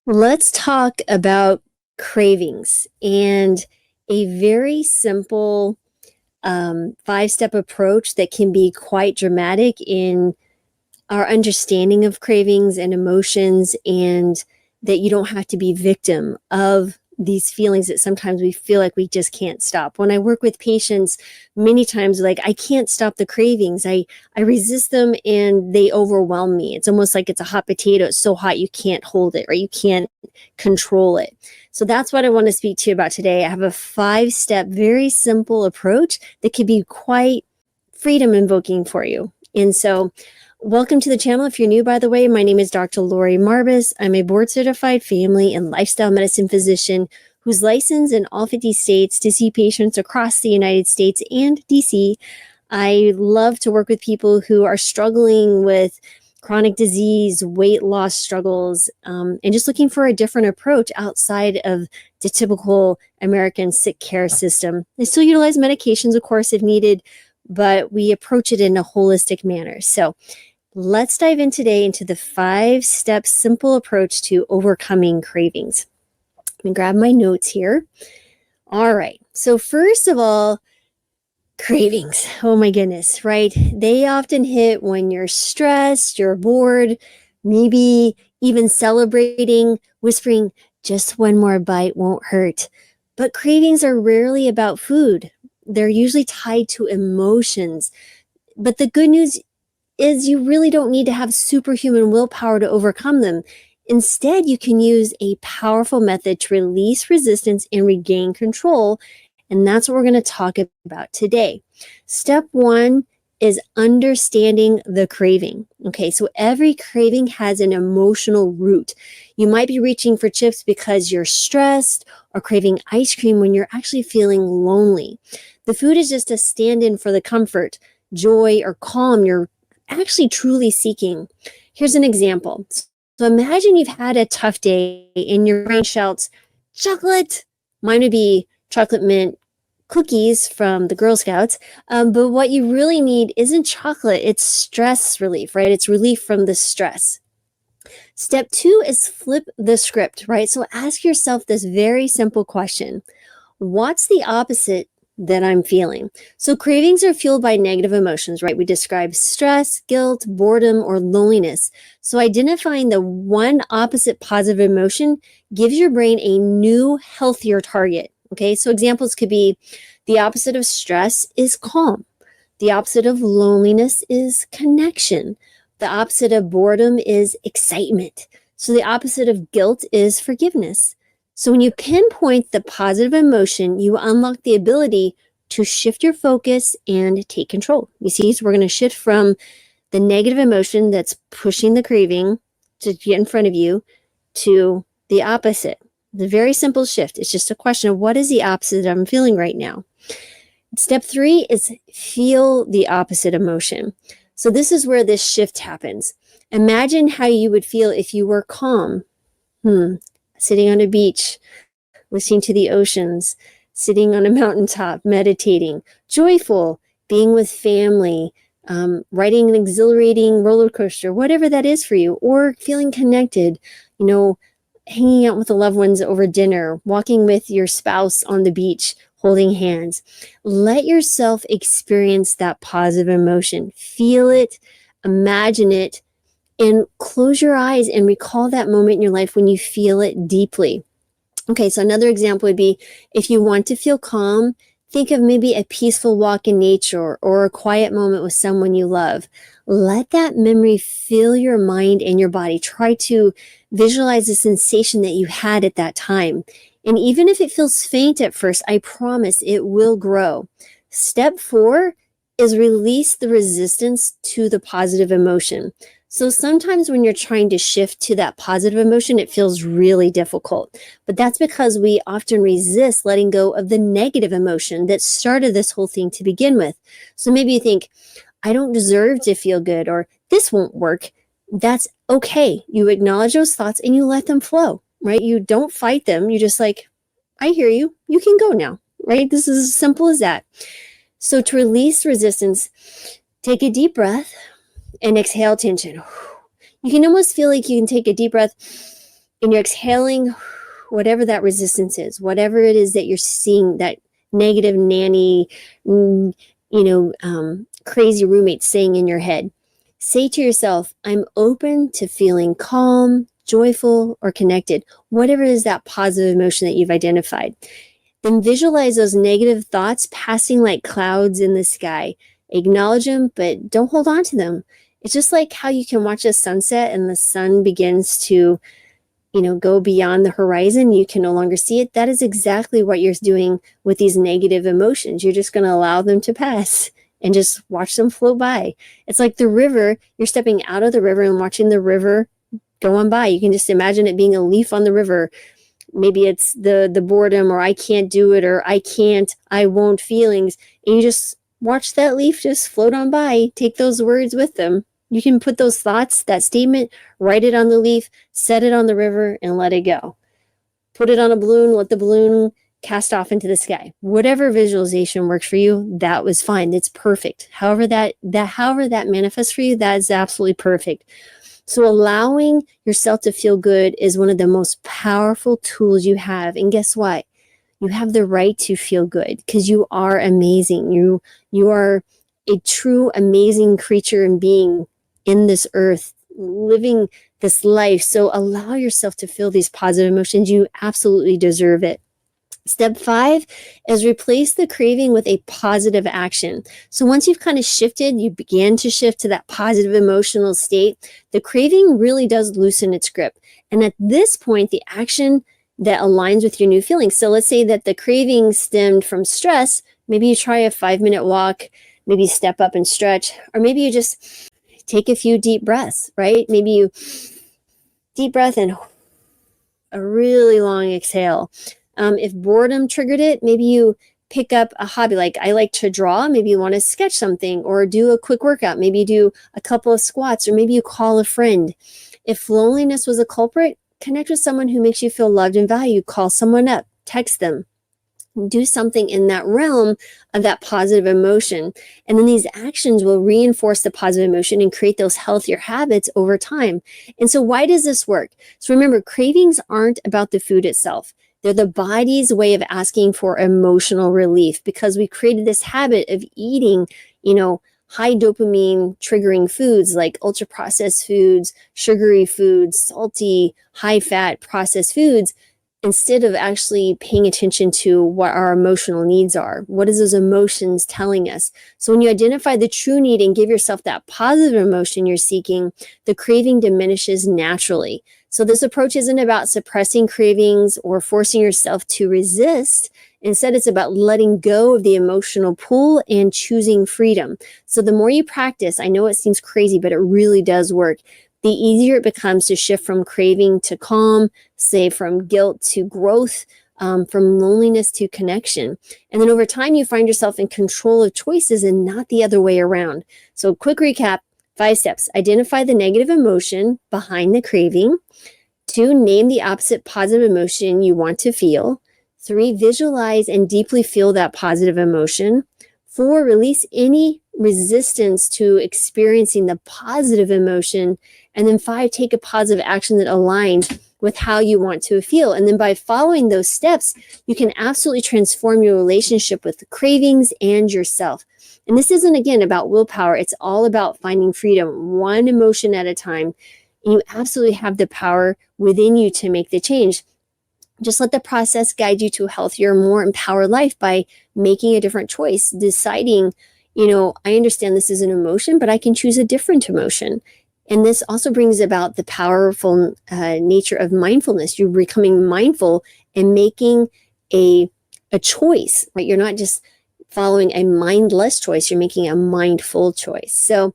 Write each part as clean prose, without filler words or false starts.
Let's talk about cravings and a very simple five-step approach that can be quite dramatic in our understanding of cravings and emotions, and that you don't have to be victim of these feelings that sometimes we feel like we just can't stop. When I work with patients, many times like I can't stop the cravings. I resist them and they overwhelm me. It's almost like it's a hot potato. It's so hot you can't hold it or you can't control it. So that's what I want to speak to you about today. I have a five-step, very simple approach that can be quite freedom invoking for you. And so welcome to the channel. If you're new, by the way, my name is Dr. Lori Marbus. I'm a board-certified family and lifestyle medicine physician who's licensed in all 50 states to see patients across the United States and DC. I love to work with people who are struggling with chronic disease, weight loss struggles, and just looking for a different approach outside of the typical American sick care system. They still utilize medications, of course, if needed, but we approach it in a holistic manner. So let's dive in today into the five-step simple approach to overcoming cravings. Let me grab my notes here. All right. So first of all, cravings. Oh my goodness, right? They often hit when you're stressed, you're bored, maybe even celebrating, whispering, just one more bite won't hurt. But cravings are rarely about food. They're usually tied to emotions. But the good news is you really don't need to have superhuman willpower to overcome them. Instead, you can use a powerful method to release resistance and regain control. And that's what we're going to talk about today. Step one is understanding the craving. Okay, so every craving has an emotional root. You might be reaching for chips because you're stressed or craving ice cream when you're actually feeling lonely. The food is just a stand-in for the comfort, joy, or calm you're actually truly seeking. Here's an example. So imagine you've had a tough day and your brain shouts, chocolate. Mine would be chocolate mint cookies from the Girl Scouts. But what you really need isn't chocolate, it's stress relief, right? It's relief from the stress. Step two is flip the script, right? So ask yourself this very simple question. What's the opposite that I'm feeling? So cravings are fueled by negative emotions, right? We describe stress, guilt, boredom, or loneliness. So identifying the one opposite positive emotion gives your brain a new, healthier target. Okay, so examples could be the opposite of stress is calm. The opposite of loneliness is connection. The opposite of boredom is excitement. So the opposite of guilt is forgiveness. So when you pinpoint the positive emotion, you unlock the ability to shift your focus and take control. You see, so we're going to shift from the negative emotion that's pushing the craving to get in front of you to the opposite. The very simple shift. It's just a question of what is the opposite I'm feeling right now. Step three is feel the opposite emotion. So this is where this shift happens. Imagine how you would feel if you were calm. Sitting on a beach, listening to the oceans, sitting on a mountaintop, meditating, joyful, being with family, riding an exhilarating roller coaster, whatever that is for you, or feeling connected, hanging out with the loved ones over dinner, walking with your spouse on the beach, holding hands. Let yourself experience that positive emotion. Feel it, imagine it, and close your eyes and recall that moment in your life when you feel it deeply. Okay, so another example would be if you want to feel calm, think of maybe a peaceful walk in nature or a quiet moment with someone you love. Let that memory fill your mind and your body. Try to visualize the sensation that you had at that time. And even if it feels faint at first, I promise it will grow. Step four is release the resistance to the positive emotion. So sometimes when you're trying to shift to that positive emotion, it feels really difficult. But that's because we often resist letting go of the negative emotion that started this whole thing to begin with. So maybe you think, I don't deserve to feel good, or this won't work. That's okay. You acknowledge those thoughts and you let them flow, right? You don't fight them. You just like, I hear you. You can go now, right? This is as simple as that. So to release resistance, take a deep breath and exhale tension. You can almost feel like you can take a deep breath and you're exhaling whatever that resistance is, whatever it is that you're seeing, that negative nanny, crazy roommate saying in your head. Say to yourself, I'm open to feeling calm, joyful, or connected, whatever is that positive emotion that you've identified. Then visualize those negative thoughts passing like clouds in the sky. Acknowledge them, but don't hold on to them. It's just like how you can watch a sunset and the sun begins to, go beyond the horizon. You can no longer see it. That is exactly what you're doing with these negative emotions. You're just going to allow them to pass and just watch them float by. It's like the river. You're stepping out of the river and watching the river go on by. You can just imagine it being a leaf on the river. Maybe it's the boredom, or I can't do it, or I won't feelings. And you just watch that leaf just float on by. Take those words with them. You can put those thoughts, that statement, write it on the leaf, set it on the river, and let it go. Put it on a balloon, let the balloon cast off into the sky. Whatever visualization works for you, that was fine. It's perfect. However that manifests for you, that is absolutely perfect. So allowing yourself to feel good is one of the most powerful tools you have. And guess what? You have the right to feel good because you are amazing. You are a true amazing creature and being in this earth, living this life. So allow yourself to feel these positive emotions. You absolutely deserve it. Step 5 is replace the craving with a positive action. So once you've kind of shifted, you begin to shift to that positive emotional state, the craving really does loosen its grip. And at this point, the action that aligns with your new feelings. So let's say that the craving stemmed from stress. Maybe you try a 5-minute walk, maybe step up and stretch, or maybe you just take a few deep breaths, right? Maybe you deep breath and a really long exhale. If boredom triggered it, maybe you pick up a hobby. Like I like to draw. Maybe you want to sketch something or do a quick workout. Maybe you do a couple of squats, or maybe you call a friend. If loneliness was a culprit, connect with someone who makes you feel loved and valued. Call someone up, text them. Do something in that realm of that positive emotion. And then these actions will reinforce the positive emotion and create those healthier habits over time. And so why does this work? So remember, cravings aren't about the food itself. They're the body's way of asking for emotional relief because we created this habit of eating, high dopamine triggering foods like ultra processed foods, sugary foods, salty, high fat processed foods, instead of actually paying attention to what our emotional needs are. What is those emotions telling us? So when you identify the true need and give yourself that positive emotion you're seeking, the craving diminishes naturally. So this approach isn't about suppressing cravings or forcing yourself to resist. Instead, it's about letting go of the emotional pull and choosing freedom. So the more you practice, I know it seems crazy, but it really does work. The easier it becomes to shift from craving to calm, say from guilt to growth, from loneliness to connection. And then over time, you find yourself in control of choices and not the other way around. So quick recap, 5 steps. Identify the negative emotion behind the craving. 2, name the opposite positive emotion you want to feel. 3, visualize and deeply feel that positive emotion. 4, release any resistance to experiencing the positive emotion. And then 5, take a positive action that aligns with how you want to feel. And then by following those steps, you can absolutely transform your relationship with the cravings and yourself. And this isn't, again, about willpower. It's all about finding freedom, one emotion at a time. And you absolutely have the power within you to make the change. Just let the process guide you to a healthier, more empowered life by making a different choice, deciding, I understand this is an emotion, but I can choose a different emotion. And this also brings about the powerful nature of mindfulness. You're becoming mindful and making a choice, right? You're not just following a mindless choice, you're making a mindful choice. So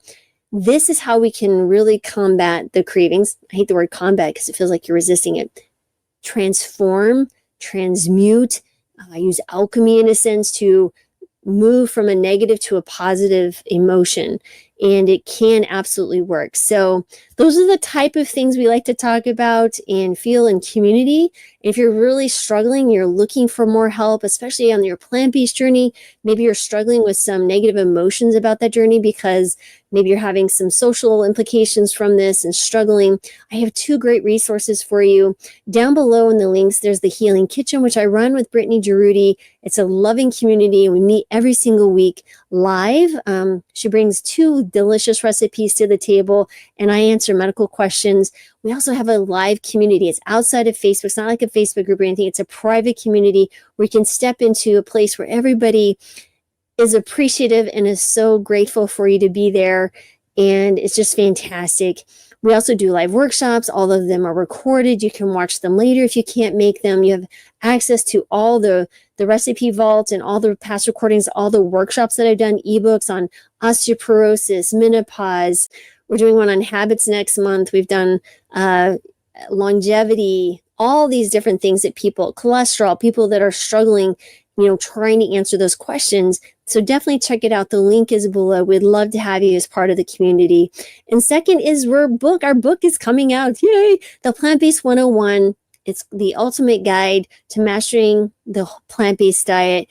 this is how we can really combat the cravings. I hate the word combat because it feels like you're resisting it. Transform, transmute, use alchemy in a sense to move from a negative to a positive emotion. and it can absolutely work. So those are the type of things we like to talk about and feel in community. If you're really struggling, you're looking for more help, especially on your plant-based journey, maybe you're struggling with some negative emotions about that journey because maybe you're having some social implications from this and struggling, I have 2 great resources for you. Down below in the links, there's the Healing Kitchen, which I run with Brittany Giroudi. It's a loving community, and we meet every single week live. She brings 2 delicious recipes to the table, and I answer medical questions. We also have a live community. It's outside of Facebook. It's not like a Facebook group or anything. It's a private community where you can step into a place where everybody is appreciative and is so grateful for you to be there. And it's just fantastic. We also do live workshops. All of them are recorded. You can watch them later if you can't make them. You have access to all the recipe vault and all the past recordings, all the workshops that I've done, ebooks on osteoporosis, menopause. We're doing one on habits next month. We've done longevity, all these different things that cholesterol, people that are struggling, trying to answer those questions. So definitely check it out. The link is below. We'd love to have you as part of the community. And second is our book is coming out. Yay! The Plant-Based 101. It's the ultimate guide to mastering the plant-based diet.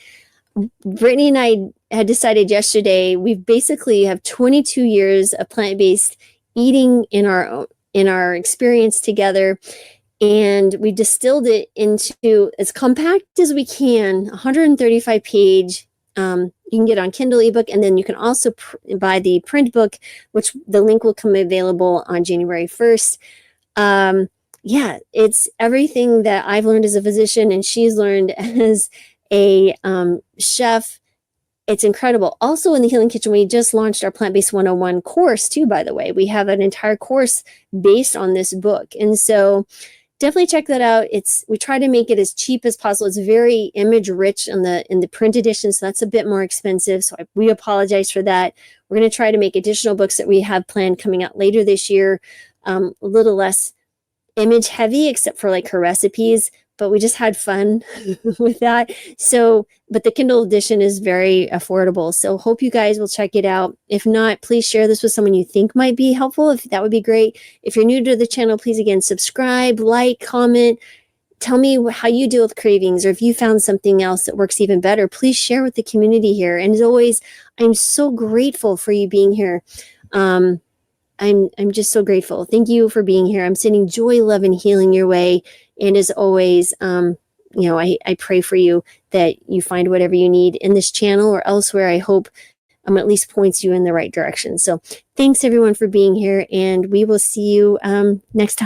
Brittany and I had decided yesterday, we basically have 22 years of plant-based eating in our experience together. And we distilled it into as compact as we can, 135 page. You can get on Kindle ebook, and then you can also buy the print book, which the link will come available on January 1st. It's everything that I've learned as a physician and she's learned as a chef. It's incredible. Also in the Healing Kitchen, we just launched our Plant-Based 101 course too, by the way. We have an entire course based on this book. And so definitely check that out. We try to make it as cheap as possible. It's very image rich in the print edition, so that's a bit more expensive. So we apologize for that. We're going to try to make additional books that we have planned coming out later this year, a little less image heavy, except for like her recipes. But we just had fun with that. So, but the Kindle edition is very affordable. So hope you guys will check it out. If not, please share this with someone you think might be helpful. That would be great. If you're new to the channel, please again, subscribe, like, comment, tell me how you deal with cravings, or if you found something else that works even better, please share with the community here. And as always, I'm so grateful for you being here. I'm just so grateful. Thank you for being here. I'm sending joy, love, and healing your way. And as always, I pray for you that you find whatever you need in this channel or elsewhere. I hope at least points you in the right direction. So thanks everyone for being here, and we will see you next time.